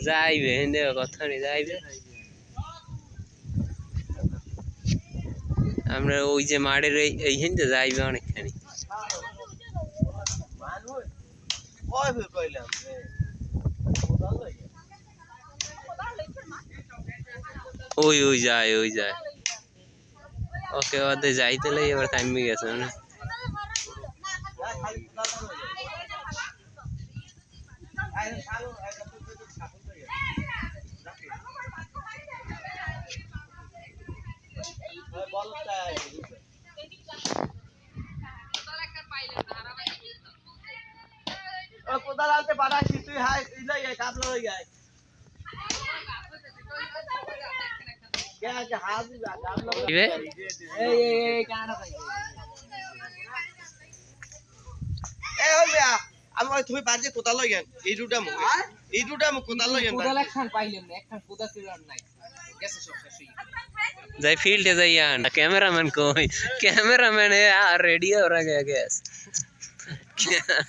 যাইবে হিন্দে কথা নেই যাইবে আমরা ওই যে মাঠের এই হিন্দে যাইবে অনেকখানি ওই ওই যায় ওকে ওদের যাইতে লাই এবার থামবে গেছে না কোদাল আনতে পারাইছি তুই হাই লই আয় কাবলা লই আয় কে হাত কাবলা এই কানা ভাই এই হল মিয়া আমি তুমি বাজে কোদাল লই আন এই দুটা মু কোদাল লই আন কোদাল একখান পাইলাম না একখান কোদাল ছিলাম নাই গেছে সব শেষ হই যাই ফিল্ডে যাই আন ক্যামেরাম্যান কই ক্যামেরাম্যান রেডি हो रहा है गैस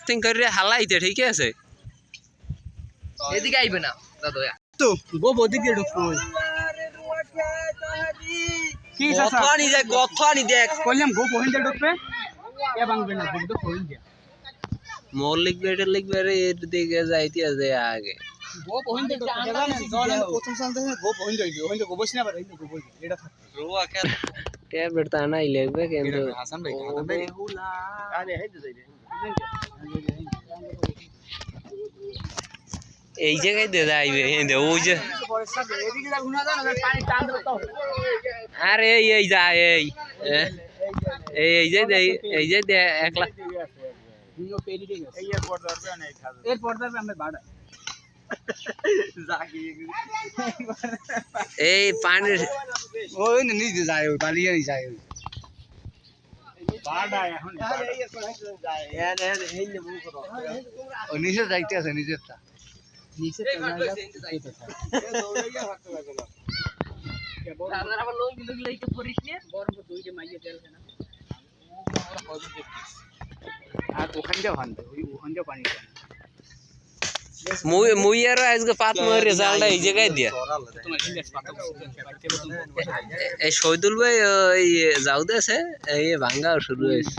थिंक कर रहे हालाइते ठीक है से এদিকে আইবে না দাদা তো গো বদিকে ঢুকো কি সাসানি যায় গথানি দেখ কইলাম গো পয়েন্টে ঢুকবে এ ভাঙবে না গো পয়েন্ট দিয়া মৌলিক বেরে এর দিকে যাইতে আছে আগে গো পয়েন্টে ঢুকবে জানেন প্রথম সাল থেকে গো পয়েন্ট হইবে ওইটা গো বসনা পারে গো বই এটা থাকে রোয়া কে ট্যাবলেট তা নাই লাগবে কিন্তু হাসান ভাই আরে হেদ যাই রে এই জায়গায় দে যাইবে হিন্দে ওই যে এদিকে যা গুনা জানো পানি টান দেব তো আরে এই যা এই যে দে একলা নিও পেরি দে এই এয়ারপোর্ট ধরবে না এই খাবে এয়ারপোর্ট ধরবে আমরা বাড়া জাগি এই পানি ওই না নিচে যায় ওই বালিয়া নিচে যায় বাড়া এখন এই এয়ারপোর্ট যায় এই নে মুখ করো ও নিচে যাইতে আছে নিচেরটা নিচে তো যায় এই দৌড়াইয়া থাকতে লাগে না কে বড় দাদা আবার লোক লাইকে পড়িস নে গরম তো দুইটা মাইয়া তেল না আমরা কত দেখছিস আর ওখান যা ভান্তে ওই ওখান যা পানি মুই আর আজকে পাত মার রেজাল্ট এই জায়গায় দিয়া তোমার ইন্ডেক্স পাতা এই শহীদুল ভাই এই যাও দেছে এই ভাঙ্গা শুরু হইছে